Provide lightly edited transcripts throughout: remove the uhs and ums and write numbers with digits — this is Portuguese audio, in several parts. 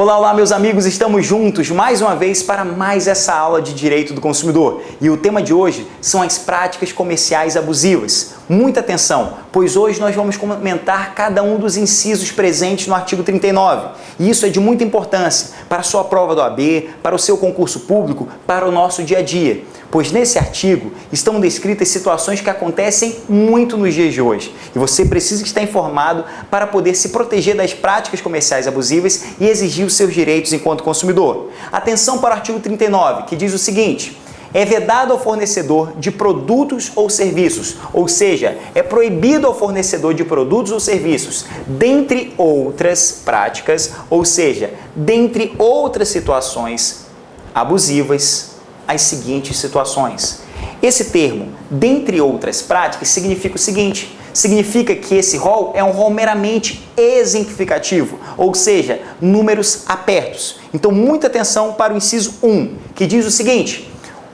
Olá, olá meus amigos, estamos juntos mais uma vez para mais essa aula de Direito do Consumidor. E o tema de hoje são as práticas comerciais abusivas. Muita atenção, pois hoje nós vamos comentar cada um dos incisos presentes no artigo 39. E isso é de muita importância para a sua prova do OAB, para o seu concurso público, para o nosso dia a dia. Pois nesse artigo estão descritas situações que acontecem muito nos dias de hoje. E você precisa estar informado para poder se proteger das práticas comerciais abusivas e exigir os seus direitos enquanto consumidor. Atenção para o artigo 39, que diz o seguinte: é vedado ao fornecedor de produtos ou serviços, ou seja, é proibido ao fornecedor de produtos ou serviços, dentre outras práticas, ou seja, dentre outras situações abusivas, as seguintes situações. Esse termo, dentre outras práticas, significa o seguinte: significa que esse rol é um rol meramente exemplificativo, ou seja, números apertos. Então, muita atenção para o inciso 1, que diz o seguinte: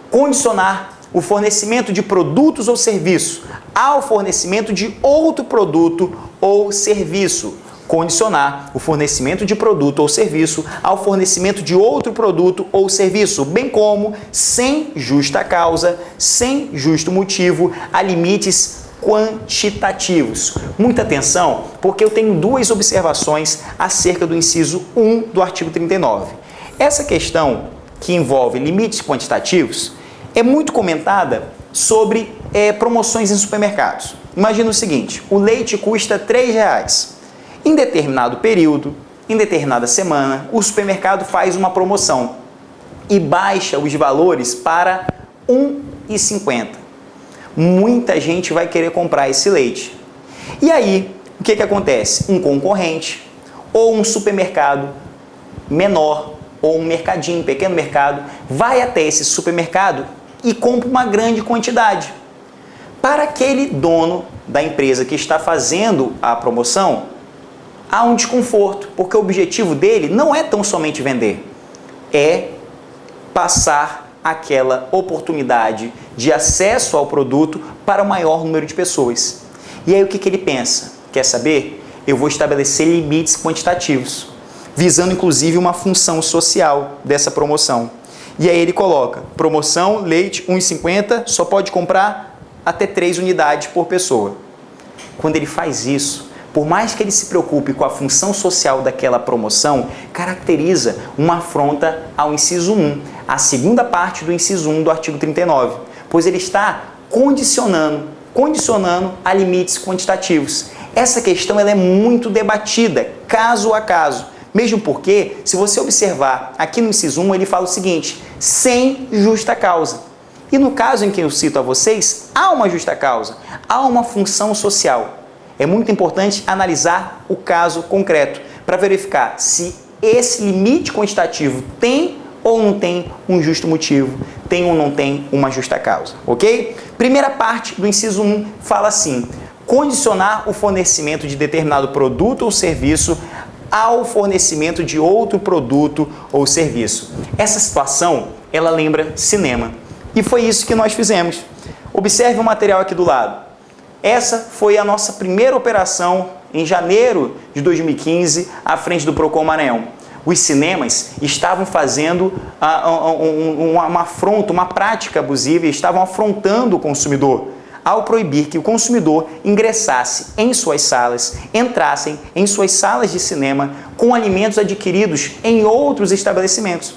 condicionar o fornecimento de produtos ou serviço ao fornecimento de outro produto ou serviço. Condicionar o fornecimento de produto ou serviço ao fornecimento de outro produto ou serviço, bem como, sem justa causa, sem justo motivo, a limites quantitativos. Muita atenção, porque eu tenho duas observações acerca do inciso 1 do artigo 39. Essa questão, que envolve limites quantitativos, é muito comentada sobre promoções em supermercados. Imagina o seguinte: o leite custa R$3. Em determinado período, em determinada semana, o supermercado faz uma promoção e baixa os valores para R$1,50. Muita gente vai querer comprar esse leite. E aí, o que acontece? Um concorrente ou um supermercado menor ou um mercadinho, um pequeno mercado, vai até esse supermercado e compra uma grande quantidade. Para aquele dono da empresa que está fazendo a promoção, há um desconforto, porque o objetivo dele não é tão somente vender, é passar aquela oportunidade de acesso ao produto para o maior número de pessoas. E aí o que ele pensa? Quer saber? Eu vou estabelecer limites quantitativos, visando inclusive uma função social dessa promoção. E aí ele coloca: promoção, leite, R$1,50, só pode comprar até 3 unidades por pessoa. Quando ele faz isso, por mais que ele se preocupe com a função social daquela promoção, caracteriza uma afronta ao inciso 1, a segunda parte do inciso 1 do artigo 39, pois ele está condicionando a limites quantitativos. Essa questão ela é muito debatida, caso a caso, mesmo porque, se você observar aqui no inciso 1, ele fala o seguinte: sem justa causa. E no caso em que eu cito a vocês, há uma justa causa, há uma função social. É muito importante analisar o caso concreto para verificar se esse limite quantitativo tem ou não tem um justo motivo, tem ou não tem uma justa causa, ok? Primeira parte do inciso 1 fala assim: condicionar o fornecimento de determinado produto ou serviço ao fornecimento de outro produto ou serviço. Essa situação, ela lembra cinema. E foi isso que nós fizemos. Observe o material aqui do lado. Essa foi a nossa primeira operação em janeiro de 2015, à frente do Procon Maranhão. Os cinemas estavam fazendo uma afronta, uma prática abusiva, e estavam afrontando o consumidor ao proibir que o consumidor ingressasse em suas salas, entrassem em suas salas de cinema com alimentos adquiridos em outros estabelecimentos,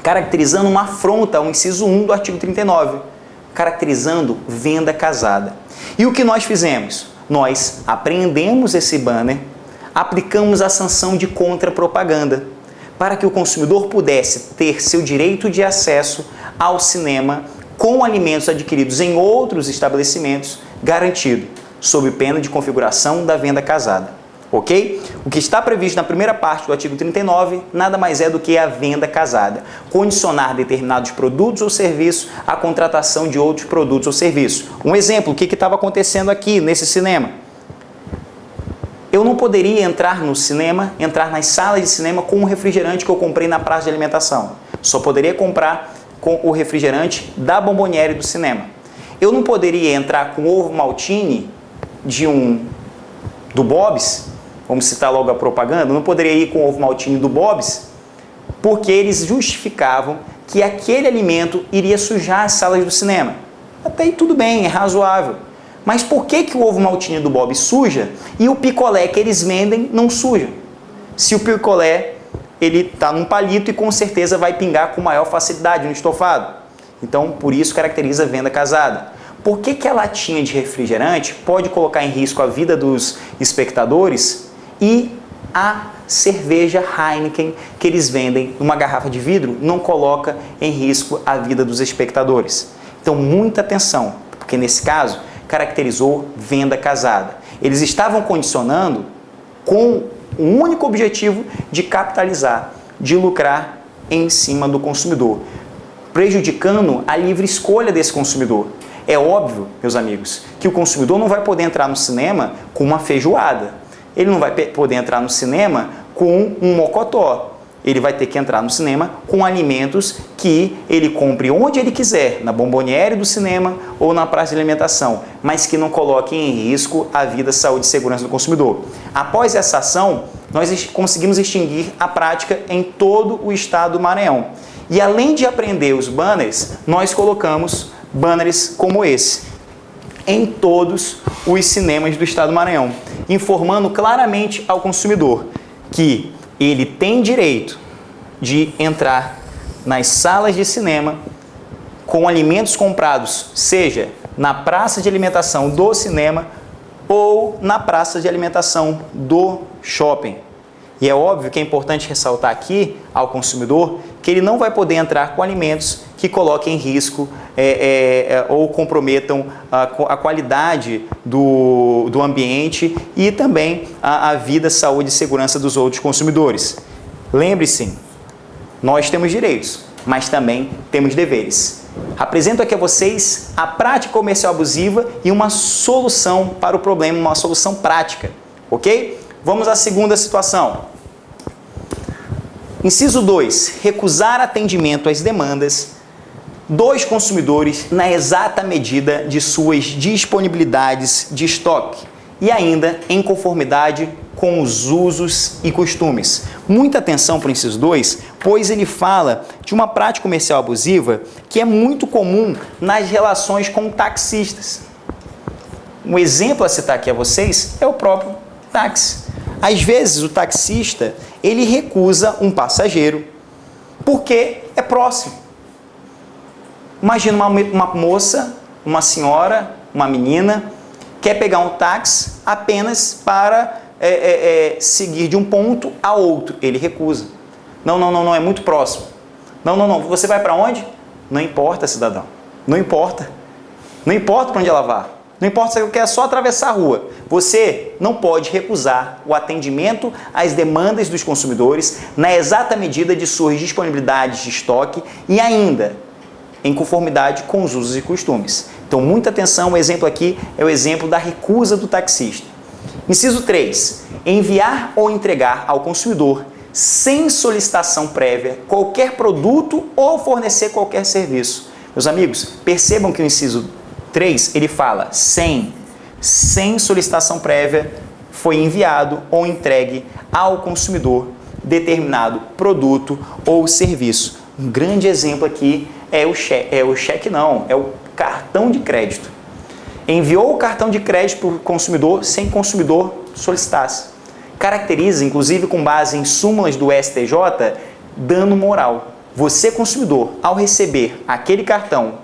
caracterizando uma afronta ao inciso 1 do artigo 39, caracterizando venda casada. E o que nós fizemos? Nós apreendemos esse banner, aplicamos a sanção de contrapropaganda para que o consumidor pudesse ter seu direito de acesso ao cinema com alimentos adquiridos em outros estabelecimentos garantido, sob pena de configuração da venda casada. Ok? O que está previsto na primeira parte do artigo 39 nada mais é do que a venda casada. Condicionar determinados produtos ou serviços à contratação de outros produtos ou serviços. Um exemplo, o que estava acontecendo aqui nesse cinema? Eu não poderia entrar no cinema, entrar nas salas de cinema com o refrigerante que eu comprei na praça de alimentação. Só poderia comprar com o refrigerante da bomboniere do cinema. Eu não poderia entrar com ovo maltine do Bob's vamos citar logo a propaganda, não poderia ir com o ovo maltine do Bob's, porque eles justificavam que aquele alimento iria sujar as salas do cinema. Até aí tudo bem, é razoável. Mas por que o ovo maltine do Bob's suja e o picolé que eles vendem não suja? Se o picolé ele está num palito e com certeza vai pingar com maior facilidade no estofado. Então, por isso caracteriza a venda casada. Por que a latinha de refrigerante pode colocar em risco a vida dos espectadores e a cerveja Heineken que eles vendem numa garrafa de vidro não coloca em risco a vida dos espectadores? Então, muita atenção, porque nesse caso caracterizou venda casada. Eles estavam condicionando com o único objetivo de capitalizar, de lucrar em cima do consumidor, prejudicando a livre escolha desse consumidor. É óbvio, meus amigos, que o consumidor não vai poder entrar no cinema com uma feijoada. Ele não vai poder entrar no cinema com um mocotó. Ele vai ter que entrar no cinema com alimentos que ele compre onde ele quiser, na bomboniere do cinema ou na praça de alimentação, mas que não coloquem em risco a vida, saúde e segurança do consumidor. Após essa ação, nós conseguimos extinguir a prática em todo o estado do Maranhão. E além de apreender os banners, nós colocamos banners como esse em todos os cinemas do estado do Maranhão, informando claramente ao consumidor que ele tem direito de entrar nas salas de cinema com alimentos comprados, seja na praça de alimentação do cinema ou na praça de alimentação do shopping. E é óbvio que é importante ressaltar aqui ao consumidor que ele não vai poder entrar com alimentos que coloquem em risco ou comprometam a qualidade do ambiente e também a vida, saúde e segurança dos outros consumidores. Lembre-se, nós temos direitos, mas também temos deveres. Apresento aqui a vocês a prática comercial abusiva e uma solução para o problema, uma solução prática, ok? Vamos à segunda situação. Inciso 2. Recusar atendimento às demandas dos consumidores na exata medida de suas disponibilidades de estoque e ainda em conformidade com os usos e costumes. Muita atenção para o inciso 2, pois ele fala de uma prática comercial abusiva que é muito comum nas relações com taxistas. Um exemplo a citar aqui a vocês é o próprio táxi. Às vezes o taxista ele recusa um passageiro porque é próximo. Imagina uma moça, uma senhora, uma menina, quer pegar um táxi apenas para seguir de um ponto a outro. Ele recusa. Não, é muito próximo. Não, você vai para onde? Não importa, cidadão. Não importa. Não importa para onde ela vá. Não importa se você quer só atravessar a rua. Você não pode recusar o atendimento às demandas dos consumidores na exata medida de suas disponibilidades de estoque e ainda em conformidade com os usos e costumes. Então, muita atenção, o exemplo aqui é o exemplo da recusa do taxista. Inciso 3. Enviar ou entregar ao consumidor, sem solicitação prévia, qualquer produto ou fornecer qualquer serviço. Meus amigos, percebam que o inciso 3, ele fala sem solicitação prévia foi enviado ou entregue ao consumidor determinado produto ou serviço. Um grande exemplo aqui é o cartão de crédito. Enviou o cartão de crédito para o consumidor sem que o consumidor solicitasse. Caracteriza, inclusive com base em súmulas do STJ, dano moral. Você, consumidor, ao receber aquele cartão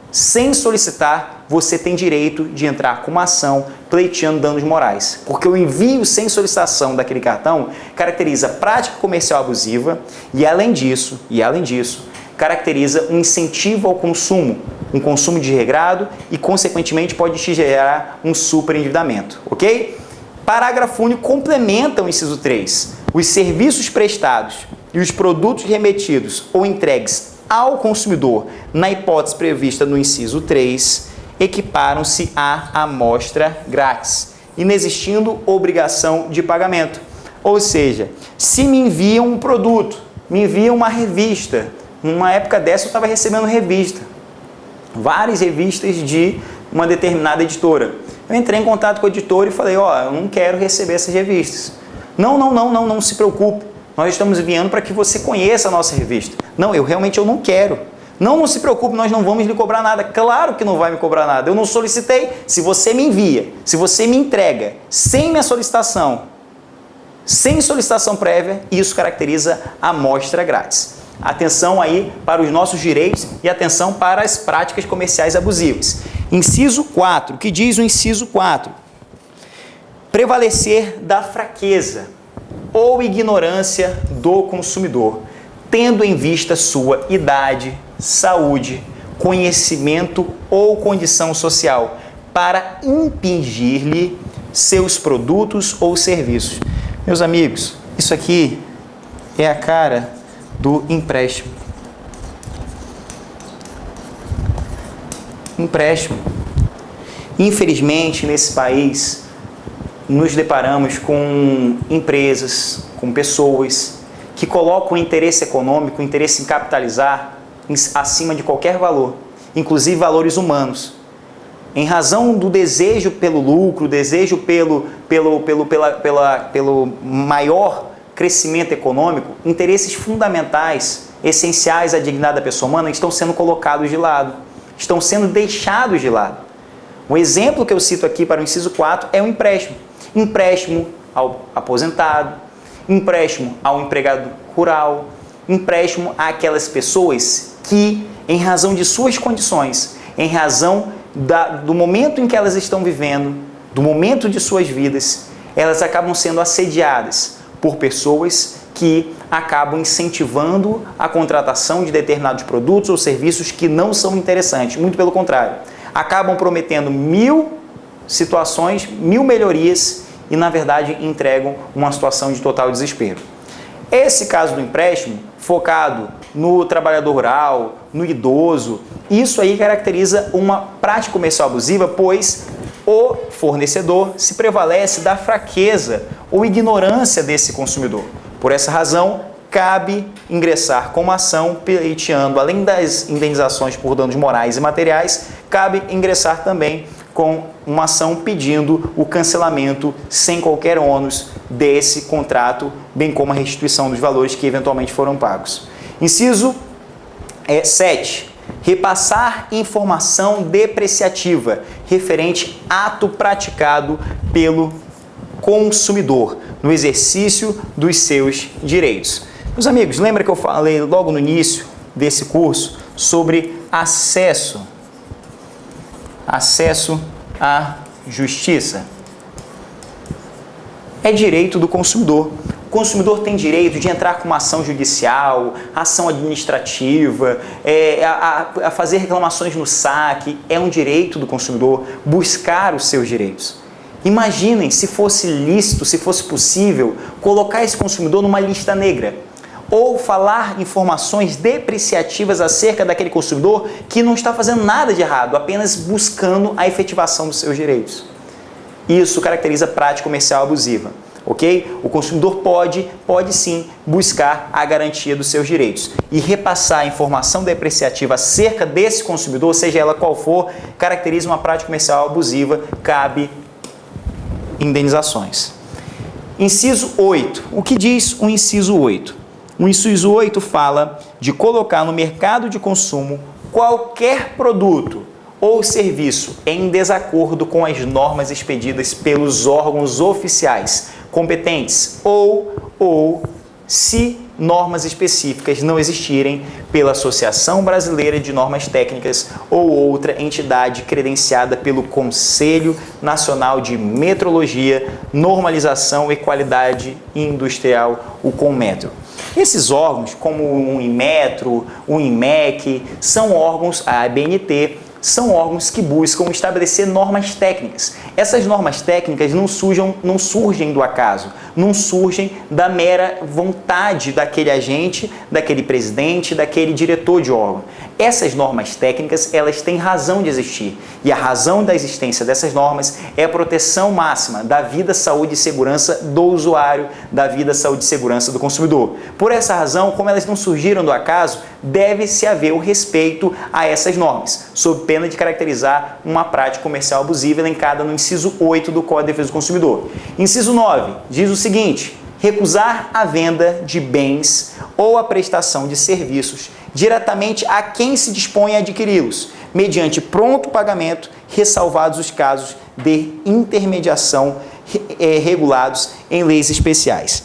sem solicitar, você tem direito de entrar com uma ação pleiteando danos morais. Porque o envio sem solicitação daquele cartão caracteriza prática comercial abusiva e, além disso, caracteriza um incentivo ao consumo, um consumo desregrado e, consequentemente, pode te gerar um superendividamento, ok? Parágrafo único complementa o inciso 3. Os serviços prestados e os produtos remetidos ou entregues ao consumidor, na hipótese prevista no inciso 3, equiparam-se à amostra grátis, inexistindo obrigação de pagamento. Ou seja, se me enviam um produto, me enviam uma revista, numa época dessa eu estava recebendo revista, várias revistas de uma determinada editora. Eu entrei em contato com a editora e falei, eu não quero receber essas revistas. não se preocupe. Nós estamos enviando para que você conheça a nossa revista. Não, eu não quero. Não se preocupe, nós não vamos lhe cobrar nada. Claro que não vai me cobrar nada. Eu não solicitei. Se você me envia, se você me entrega sem minha solicitação, sem solicitação prévia, isso caracteriza a amostra grátis. Atenção aí para os nossos direitos e atenção para as práticas comerciais abusivas. Inciso 4. O que diz o inciso 4? Prevalecer da fraqueza ou ignorância do consumidor, tendo em vista sua idade, saúde, conhecimento ou condição social, para impingir-lhe seus produtos ou serviços. Meus amigos, isso aqui é a cara do empréstimo. Empréstimo. Infelizmente, nesse país, nos deparamos com empresas, com pessoas que colocam o interesse econômico, o interesse em capitalizar acima de qualquer valor, inclusive valores humanos. Em razão do desejo pelo lucro, desejo pelo maior crescimento econômico, interesses fundamentais, essenciais à dignidade da pessoa humana estão sendo colocados de lado, estão sendo deixados de lado. Um exemplo que eu cito aqui para o inciso 4 é o empréstimo. Empréstimo ao aposentado, empréstimo ao empregado rural, empréstimo àquelas pessoas que, em razão de suas condições, em razão do momento em que elas estão vivendo, do momento de suas vidas, elas acabam sendo assediadas por pessoas que acabam incentivando a contratação de determinados produtos ou serviços que não são interessantes, muito pelo contrário. Acabam prometendo 1000 situações, 1000 melhorias e, na verdade, entregam uma situação de total desespero. Esse caso do empréstimo, focado no trabalhador rural, no idoso, isso aí caracteriza uma prática comercial abusiva, pois o fornecedor se prevalece da fraqueza ou ignorância desse consumidor. Por essa razão, cabe ingressar com uma ação pleiteando, além das indenizações por danos morais e materiais, cabe ingressar também com uma ação pedindo o cancelamento sem qualquer ônus desse contrato, bem como a restituição dos valores que eventualmente foram pagos. Inciso 7. Repassar informação depreciativa referente a ato praticado pelo consumidor no exercício dos seus direitos. Meus amigos, lembra que eu falei logo no início desse curso sobre acesso à justiça? É direito do consumidor. O consumidor tem direito de entrar com uma ação judicial, ação administrativa, a fazer reclamações no saque. É um direito do consumidor buscar os seus direitos. Imaginem se fosse lícito, se fosse possível, colocar esse consumidor numa lista negra ou falar informações depreciativas acerca daquele consumidor que não está fazendo nada de errado, apenas buscando a efetivação dos seus direitos. Isso caracteriza prática comercial abusiva, ok? O consumidor pode sim buscar a garantia dos seus direitos e repassar a informação depreciativa acerca desse consumidor, seja ela qual for, caracteriza uma prática comercial abusiva, cabe indenizações. Inciso 8. O que diz o inciso 8? O inciso 8 fala de colocar no mercado de consumo qualquer produto ou serviço em desacordo com as normas expedidas pelos órgãos oficiais competentes ou se normas específicas não existirem pela Associação Brasileira de Normas Técnicas ou outra entidade credenciada pelo Conselho Nacional de Metrologia, Normalização e Qualidade Industrial, o CONMETRO. Esses órgãos, como o Inmetro, o INMEC, são órgãos, a ABNT, são órgãos que buscam estabelecer normas técnicas. Essas normas técnicas não surgem do acaso, não surgem da mera vontade daquele agente, daquele presidente, daquele diretor de órgão. Essas normas técnicas, elas têm razão de existir. E a razão da existência dessas normas é a proteção máxima da vida, saúde e segurança do usuário, da vida, saúde e segurança do consumidor. Por essa razão, como elas não surgiram do acaso, deve-se haver o respeito a essas normas, sob pena de caracterizar uma prática comercial abusiva elencada no inciso 8 do Código de Defesa do Consumidor. Inciso 9 diz o seguinte: recusar a venda de bens ou a prestação de serviços diretamente a quem se dispõe a adquiri-los, mediante pronto pagamento, ressalvados os casos de intermediação regulados em leis especiais.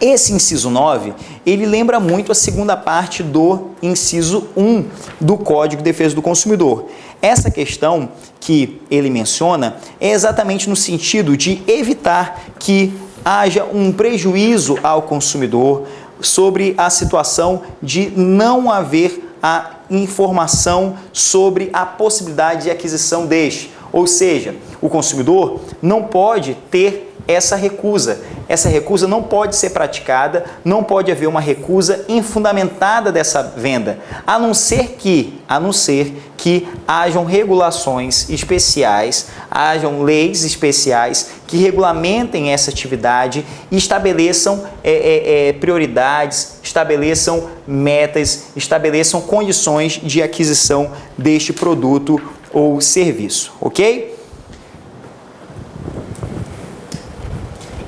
Esse inciso 9, ele lembra muito a segunda parte do inciso 1 do Código de Defesa do Consumidor. Essa questão que ele menciona é exatamente no sentido de evitar que haja um prejuízo ao consumidor sobre a situação de não haver a informação sobre a possibilidade de aquisição deste. Ou seja, o consumidor não pode ter essa recusa. Essa recusa não pode ser praticada, não pode haver uma recusa infundamentada dessa venda, a não ser que hajam regulações especiais, hajam leis especiais que regulamentem essa atividade e estabeleçam prioridades, estabeleçam metas, estabeleçam condições de aquisição deste produto ou serviço, ok?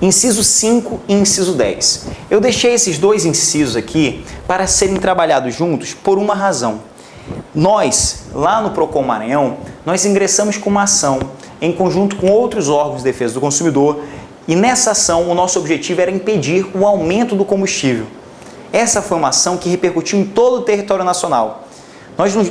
Inciso 5 e inciso 10. Eu deixei esses dois incisos aqui para serem trabalhados juntos por uma razão. Nós, lá no Procon Maranhão, nós ingressamos com uma ação em conjunto com outros órgãos de defesa do consumidor e nessa ação o nosso objetivo era impedir o aumento do combustível. Essa foi uma ação que repercutiu em todo o território nacional.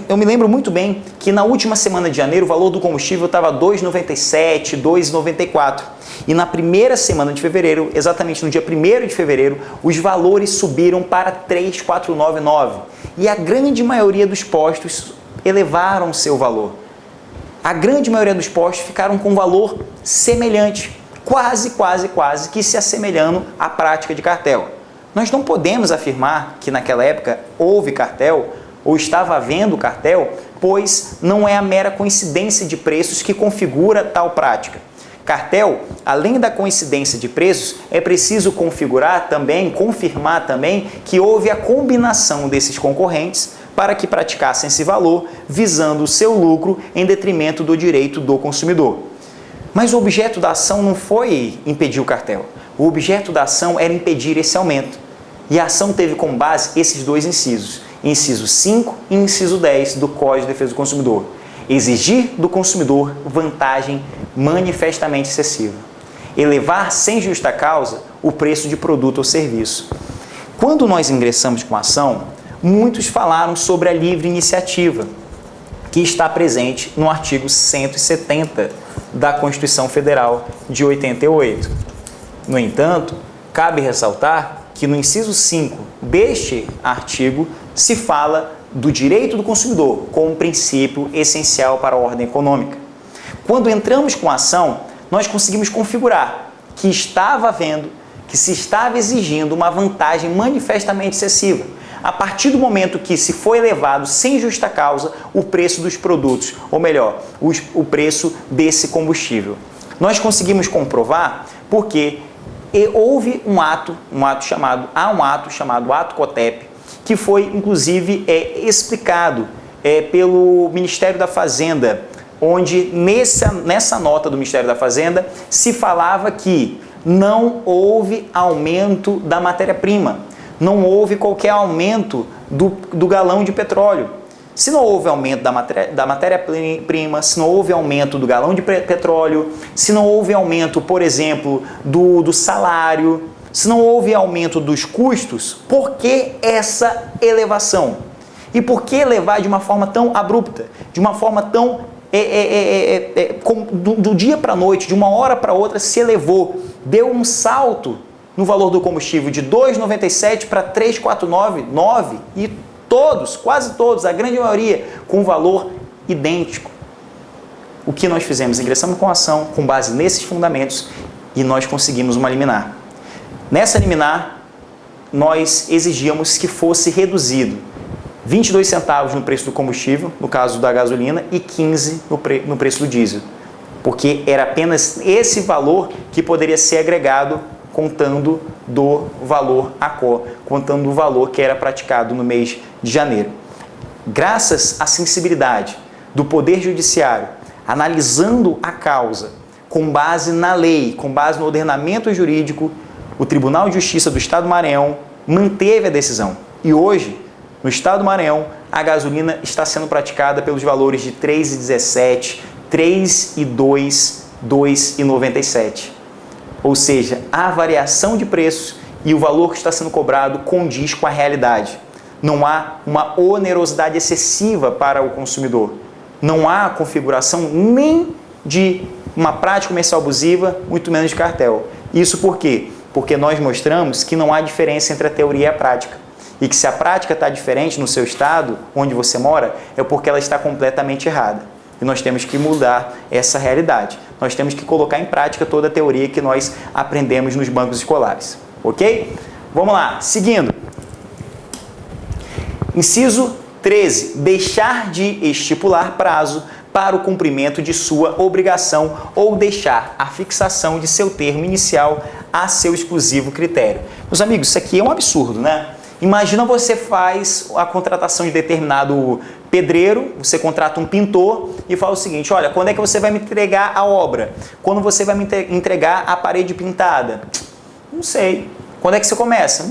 Eu me lembro muito bem que na última semana de janeiro o valor do combustível estava R$ 2,97, R$ 2,94. E na primeira semana de fevereiro, exatamente no dia 1º de fevereiro, os valores subiram para R$ 3,499. E a grande maioria dos postos elevaram seu valor. A grande maioria dos postos ficaram com um valor semelhante, quase que se assemelhando à prática de cartel. Nós não podemos afirmar que naquela época houve cartel, ou estava havendo cartel, pois não é a mera coincidência de preços que configura tal prática. Cartel, além da coincidência de preços, é preciso confirmar também que houve a combinação desses concorrentes para que praticassem esse valor, visando o seu lucro em detrimento do direito do consumidor. Mas o objeto da ação não foi impedir o cartel. O objeto da ação era impedir esse aumento. E a ação teve como base esses dois incisos. Inciso 5 e inciso 10 do Código de Defesa do Consumidor. Exigir do consumidor vantagem manifestamente excessiva. Elevar sem justa causa o preço de produto ou serviço. Quando nós ingressamos com a ação, muitos falaram sobre a livre iniciativa, que está presente no artigo 170 da Constituição Federal de 88. No entanto, cabe ressaltar que no inciso 5 deste artigo se fala do direito do consumidor como princípio essencial para a ordem econômica. Quando entramos com a ação, nós conseguimos configurar que se estava exigindo uma vantagem manifestamente excessiva, a partir do momento que se foi elevado sem justa causa o preço dos produtos, ou melhor, o preço desse combustível. Nós conseguimos comprovar porque houve um ato chamado ato COTEP, que foi inclusive explicado pelo Ministério da Fazenda, onde nessa nota do Ministério da Fazenda se falava que não houve aumento da matéria-prima, não houve qualquer aumento do galão de petróleo. Se não houve aumento da matéria-prima, se não houve aumento do galão de petróleo, se não houve aumento, por exemplo, do salário, se não houve aumento dos custos, por que essa elevação? E por que elevar de uma forma tão abrupta, de uma forma tão do dia para a noite, de uma hora para outra se elevou, deu um salto no valor do combustível de R$ 2,97 para R$ 3,499 e quase todos, a grande maioria, com valor idêntico. O que nós fizemos? Ingressamos com a ação com base nesses fundamentos e nós conseguimos uma liminar. Nessa liminar, nós exigíamos que fosse reduzido 22 centavos no preço do combustível, no caso da gasolina, e 15 no preço do diesel, porque era apenas esse valor que poderia ser agregado contando do valor ACO, contando do valor que era praticado no mês de janeiro. Graças à sensibilidade do Poder Judiciário, analisando a causa com base na lei, com base no ordenamento jurídico, o Tribunal de Justiça do Estado do Maranhão manteve a decisão. E hoje, no Estado do Maranhão, a gasolina está sendo praticada pelos valores de R$ 3,17, R$ 3,02, R$ 2,97. Ou seja, a variação de preços e o valor que está sendo cobrado condiz com a realidade. Não há uma onerosidade excessiva para o consumidor. Não há configuração nem de uma prática comercial abusiva, muito menos de cartel. Isso por quê? Porque nós mostramos que não há diferença entre a teoria e a prática. E que se a prática está diferente no seu estado, onde você mora, é porque ela está completamente errada. E nós temos que mudar essa realidade. Nós temos que colocar em prática toda a teoria que nós aprendemos nos bancos escolares. Ok? Vamos lá, seguindo. Inciso 13. Deixar de estipular prazo para o cumprimento de sua obrigação ou deixar a fixação de seu termo inicial a seu exclusivo critério. Meus amigos, isso aqui é um absurdo, né? Imagina você faz a contratação de determinado pedreiro, você contrata um pintor e fala o seguinte: olha, quando é que você vai me entregar a obra? Quando você vai me entregar a parede pintada? Não sei. Quando é que você começa?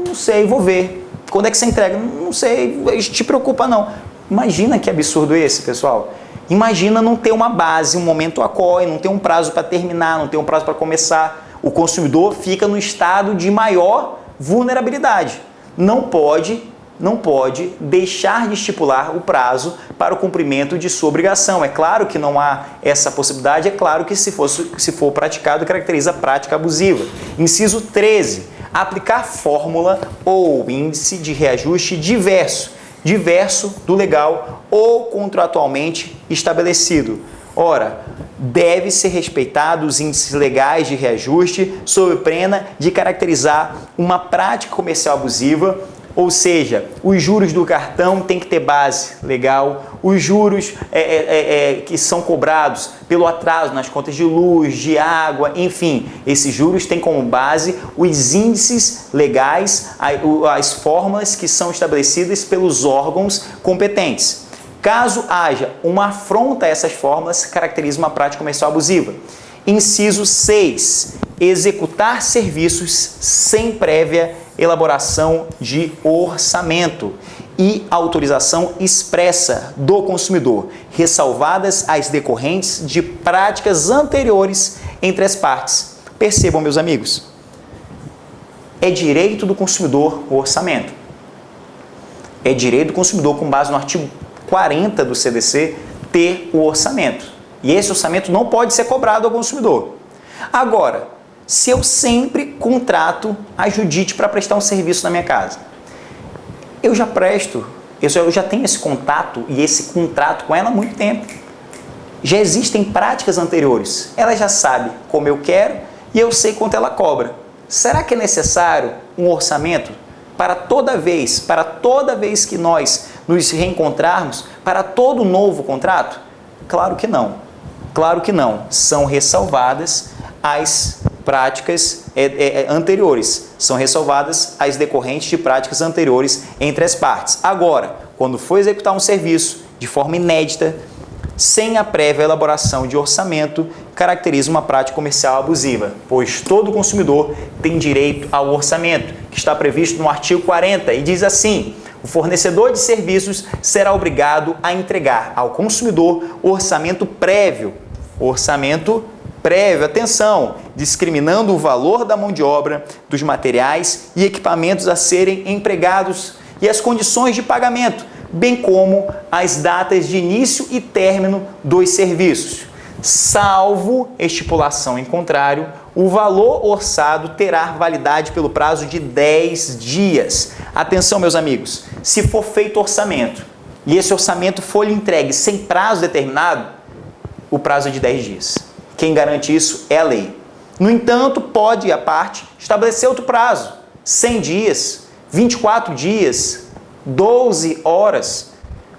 Não sei, vou ver. Quando é que você entrega? Não sei, te preocupa não. Imagina que absurdo esse, pessoal. Imagina não ter uma base, um momento acorre, não ter um prazo para terminar, não ter um prazo para começar. O consumidor fica no estado de maior vulnerabilidade. Não pode deixar de estipular o prazo para o cumprimento de sua obrigação. É claro que não há essa possibilidade, é claro que se for praticado, caracteriza prática abusiva. Inciso 13. Aplicar fórmula ou índice de reajuste diverso do legal ou contratualmente estabelecido. Ora, deve ser respeitado os índices legais de reajuste sob pena de caracterizar uma prática comercial abusiva, ou seja, os juros do cartão têm que ter base legal, os juros que são cobrados pelo atraso nas contas de luz, de água, enfim, esses juros têm como base os índices legais, as fórmulas que são estabelecidas pelos órgãos competentes. Caso haja uma afronta a essas fórmulas, caracteriza uma prática comercial abusiva. Inciso 6. Executar serviços sem prévia elaboração de orçamento e autorização expressa do consumidor, ressalvadas as decorrentes de práticas anteriores entre as partes. Percebam, meus amigos, é direito do consumidor o orçamento. É direito do consumidor, com base no artigo 40 do CDC, ter o orçamento. E esse orçamento não pode ser cobrado ao consumidor. Agora, se eu sempre contrato a Judite para prestar um serviço na minha casa, eu já tenho esse contato e esse contrato com ela há muito tempo. Já existem práticas anteriores. Ela já sabe como eu quero e eu sei quanto ela cobra. Será que é necessário um orçamento para toda vez que nós nos reencontrarmos, para todo novo contrato? Claro que não. Claro que não. São ressalvadas as práticas anteriores. São ressalvadas as decorrentes de práticas anteriores entre as partes. Agora, quando for executar um serviço de forma inédita, sem a prévia elaboração de orçamento, caracteriza uma prática comercial abusiva, pois todo consumidor tem direito ao orçamento, que está previsto no artigo 40 e diz assim: o fornecedor de serviços será obrigado a entregar ao consumidor orçamento prévio, atenção, discriminando o valor da mão de obra, dos materiais e equipamentos a serem empregados e as condições de pagamento, bem como as datas de início e término dos serviços. Salvo estipulação em contrário, o valor orçado terá validade pelo prazo de 10 dias. Atenção, meus amigos, se for feito orçamento e esse orçamento for entregue sem prazo determinado, o prazo é de 10 dias. Quem garante isso é a lei. No entanto, pode a parte estabelecer outro prazo, 100 dias, 24 dias, 12 horas.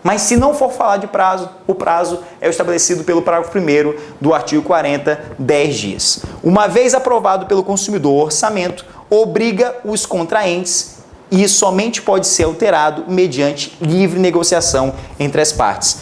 Mas se não for falar de prazo, o prazo é estabelecido pelo parágrafo 1º do artigo 40, 10 dias. Uma vez aprovado pelo consumidor o orçamento, obriga os contraentes e somente pode ser alterado mediante livre negociação entre as partes.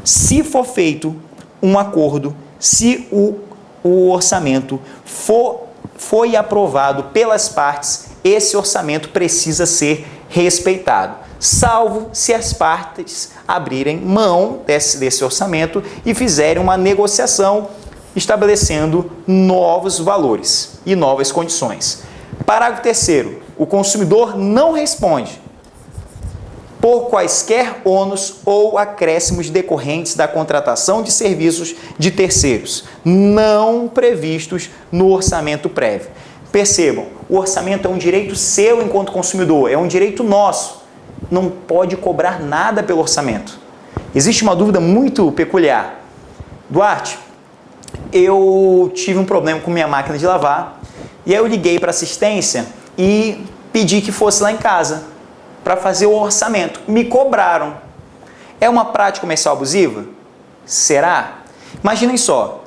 Se for feito um acordo, se o orçamento for foi aprovado pelas partes, esse orçamento precisa ser respeitado, salvo se as partes abrirem mão desse orçamento e fizerem uma negociação estabelecendo novos valores e novas condições. Parágrafo 3º. O consumidor não responde por quaisquer ônus ou acréscimos decorrentes da contratação de serviços de terceiros, não previstos no orçamento prévio. Percebam, o orçamento é um direito seu enquanto consumidor, é um direito nosso. Não pode cobrar nada pelo orçamento. Existe uma dúvida muito peculiar. Duarte, eu tive um problema com minha máquina de lavar e aí eu liguei para a assistência e pedi que fosse lá em casa para fazer o orçamento. Me cobraram. É uma prática comercial abusiva? Será? Imaginem só.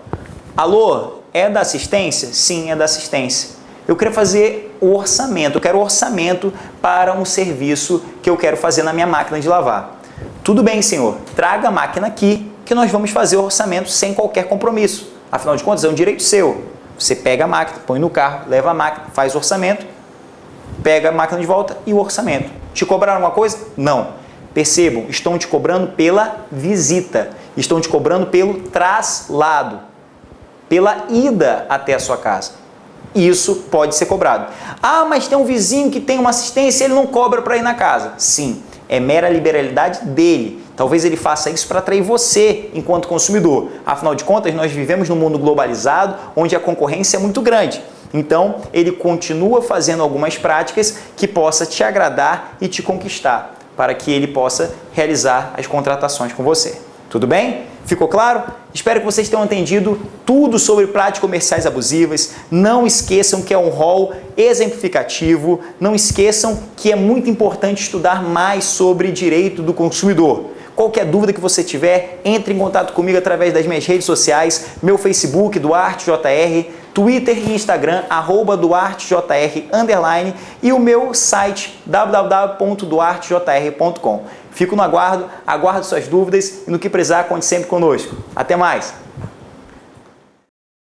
Alô, é da assistência? Sim, é da assistência. Eu quero fazer o orçamento, eu quero orçamento para um serviço que eu quero fazer na minha máquina de lavar. Tudo bem, senhor, traga a máquina aqui que nós vamos fazer o orçamento sem qualquer compromisso. Afinal de contas, é um direito seu. Você pega a máquina, põe no carro, leva a máquina, faz o orçamento, pega a máquina de volta e o orçamento. Te cobraram alguma coisa? Não. Percebam, estão te cobrando pela visita, estão te cobrando pelo traslado, pela ida até a sua casa. Isso pode ser cobrado. Ah, mas tem um vizinho que tem uma assistência e ele não cobra para ir na casa. Sim, é mera liberalidade dele. Talvez ele faça isso para atrair você enquanto consumidor. Afinal de contas, nós vivemos num mundo globalizado onde a concorrência é muito grande. Então, ele continua fazendo algumas práticas que possa te agradar e te conquistar, para que ele possa realizar as contratações com você. Tudo bem? Ficou claro? Espero que vocês tenham entendido tudo sobre práticas comerciais abusivas. Não esqueçam que é um rol exemplificativo. Não esqueçam que é muito importante estudar mais sobre direito do consumidor. Qualquer dúvida que você tiver, entre em contato comigo através das minhas redes sociais, meu Facebook, DuarteJR, Twitter e Instagram, @DuarteJR_, e o meu site, www.duartejr.com. Fico no aguardo suas dúvidas e no que precisar, conte sempre conosco. Até mais!